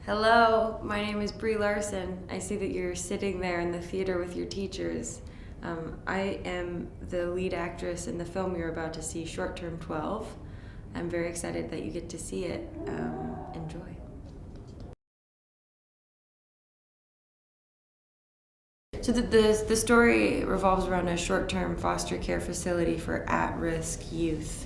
Hello, my name is Brie Larson. I see that you're sitting there in the theater with your teachers. I am the lead actress in the film you're about to see, Short Term 12. I'm very excited that you get to see it. Enjoy. So the story revolves around a short-term foster care facility for at-risk youth.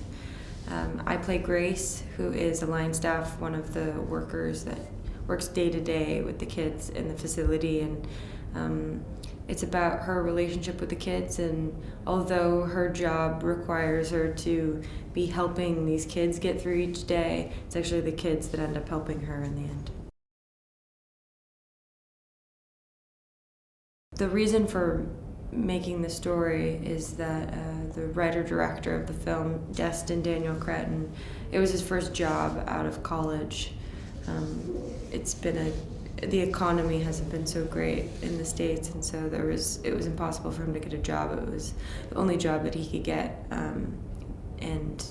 I play Grace, who is a line staff, one of the workers that works day to day with the kids in the facility, and it's about her relationship with the kids. And although her job requires her to be helping these kids get through each day, it's actually the kids that end up helping her in the end. The reason for making the story is that the writer-director of the film, Destin Daniel Cretton, it was his first job out of college. The economy hasn't been so great in the States, and so it was impossible for him to get a job. It was the only job that he could get, and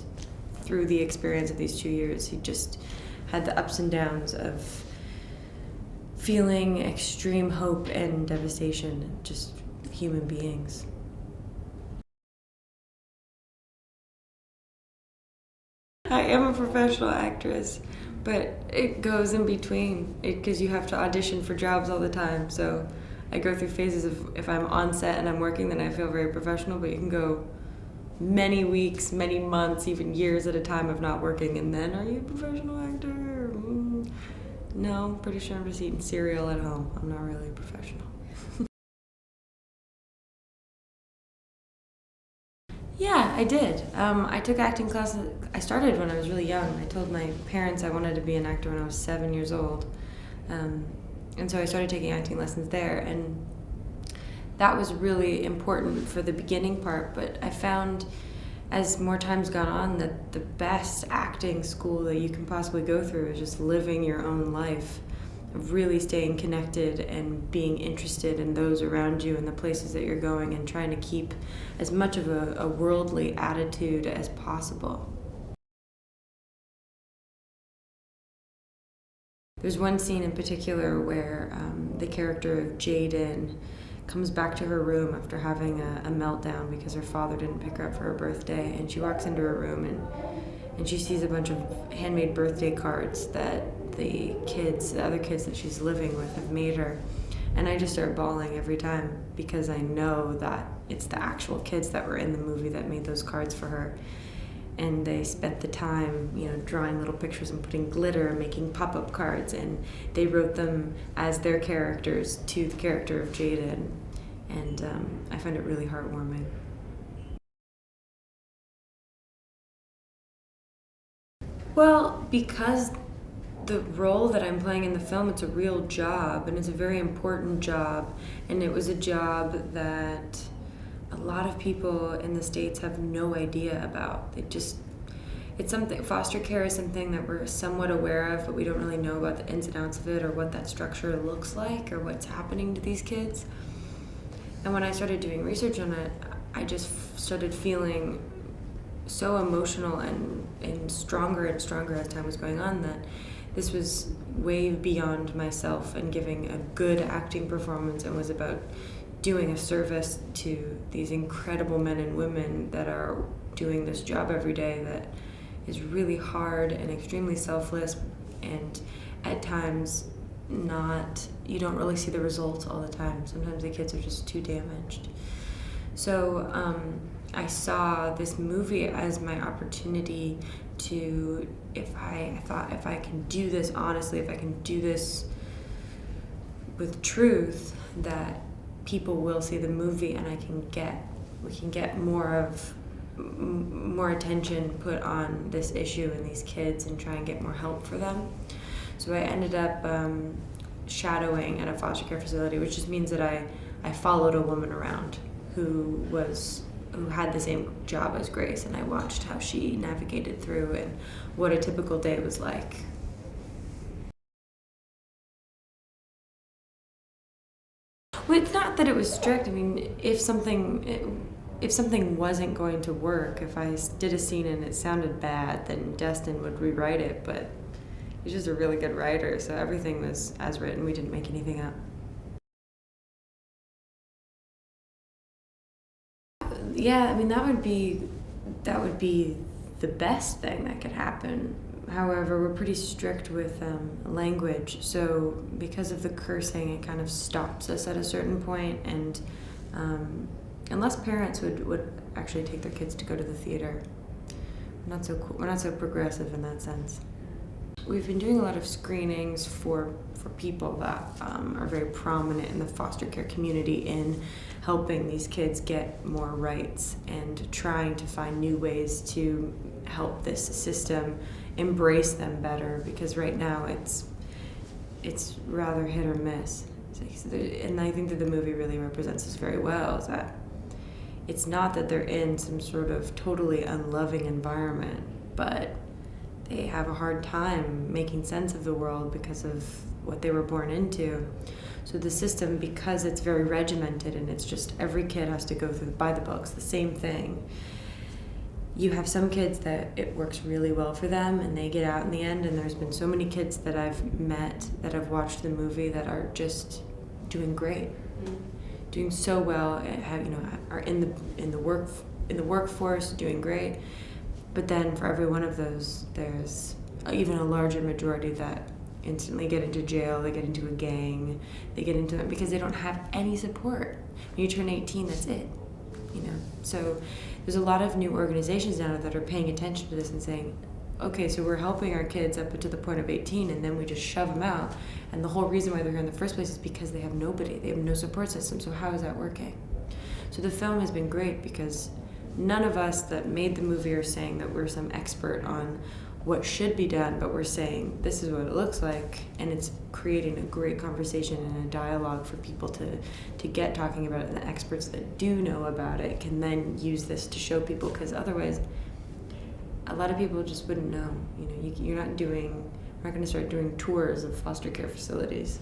through the experience of these 2 years, he just had the ups and downs of feeling extreme hope and devastation, just human beings. I am a professional actress, but it goes in between because you have to audition for jobs all the time. So I go through phases of if I'm on set and I'm working, then I feel very professional, but you can go many weeks, many months, even years at a time of not working, and then are you a professional actor? No, pretty sure I'm just eating cereal at home. I'm not really a professional. Yeah, I did. I took acting classes. I started when I was really young. I told my parents I wanted to be an actor when I was 7 years old. And so I started taking acting lessons there. And that was really important for the beginning part. But I found as more time's gone on that the best acting school that you can possibly go through is just living your own life, really staying connected and being interested in those around you and the places that you're going, and trying to keep as much of a worldly attitude as possible. There's one scene in particular where the character of Jaden comes back to her room after having a meltdown because her father didn't pick her up for her birthday, and she walks into her room and she sees a bunch of handmade birthday cards that the other kids that she's living with have made her. And I just start bawling every time because I know that it's the actual kids that were in the movie that made those cards for her. And they spent the time, drawing little pictures and putting glitter and making pop-up cards, and they wrote them as their characters to the character of Jaden. And I find it really heartwarming. Well, because the role that I'm playing in the film, it's a real job, and it's a very important job, and it was a job that a lot of people in the States have no idea about. It's something, foster care is something that we're somewhat aware of, but we don't really know about the ins and outs of it, or what that structure looks like, or what's happening to these kids. And when I started doing research on it, I just started feeling so emotional and stronger as time was going on, that this was way beyond myself and giving a good acting performance, and was about doing a service to these incredible men and women that are doing this job every day that is really hard and extremely selfless, and at times you don't really see the results all the time. Sometimes the kids are just too damaged. So I saw this movie as my opportunity to, I thought if I can do this honestly, if I can do this with truth, that people will see the movie, and we can get more attention put on this issue and these kids, and try and get more help for them. So I ended up shadowing at a foster care facility, which just means that I followed a woman around who had the same job as Grace, and I watched how she navigated through and what a typical day was like. Well, it's not that it was strict. I mean, if something wasn't going to work, if I did a scene and it sounded bad, then Destin would rewrite it. But He's just a really good writer, so everything was as written. We didn't make anything up. Yeah, I mean that would be the best thing that could happen. However, we're pretty strict with language, so because of the cursing, it kind of stops us at a certain point, and unless parents would actually take their kids to go to the theater, we're not so cool. We're not so progressive in that sense. We've been doing a lot of screenings for people that are very prominent in the foster care community in helping these kids get more rights and trying to find new ways to help this system embrace them better, because right now it's rather hit or miss. And I think that the movie really represents this very well, is that it's not that they're in some sort of totally unloving environment, but they have a hard time making sense of the world because of what they were born into. So the system, because it's very regimented and it's just every kid has to go through by the books, the same thing. You have some kids that it works really well for them and they get out in the end, and there's been so many kids that I've met that have watched the movie that are just doing great, doing so well, are in the workforce, doing great. But then for every one of those, there's even a larger majority that instantly get into jail, they get into a gang, they get into it because they don't have any support. When you turn 18, that's it, So there's a lot of new organizations now that are paying attention to this and saying, okay, so we're helping our kids up to the point of 18, and then we just shove them out. And the whole reason why they're here in the first place is because they have nobody. They have no support system. So how is that working? So the film has been great because none of us that made the movie are saying that we're some expert on what should be done, but we're saying this is what it looks like, and it's creating a great conversation and a dialogue for people to get talking about it, and the experts that do know about it can then use this to show people, because otherwise a lot of people just wouldn't know. We're not going to start doing tours of foster care facilities.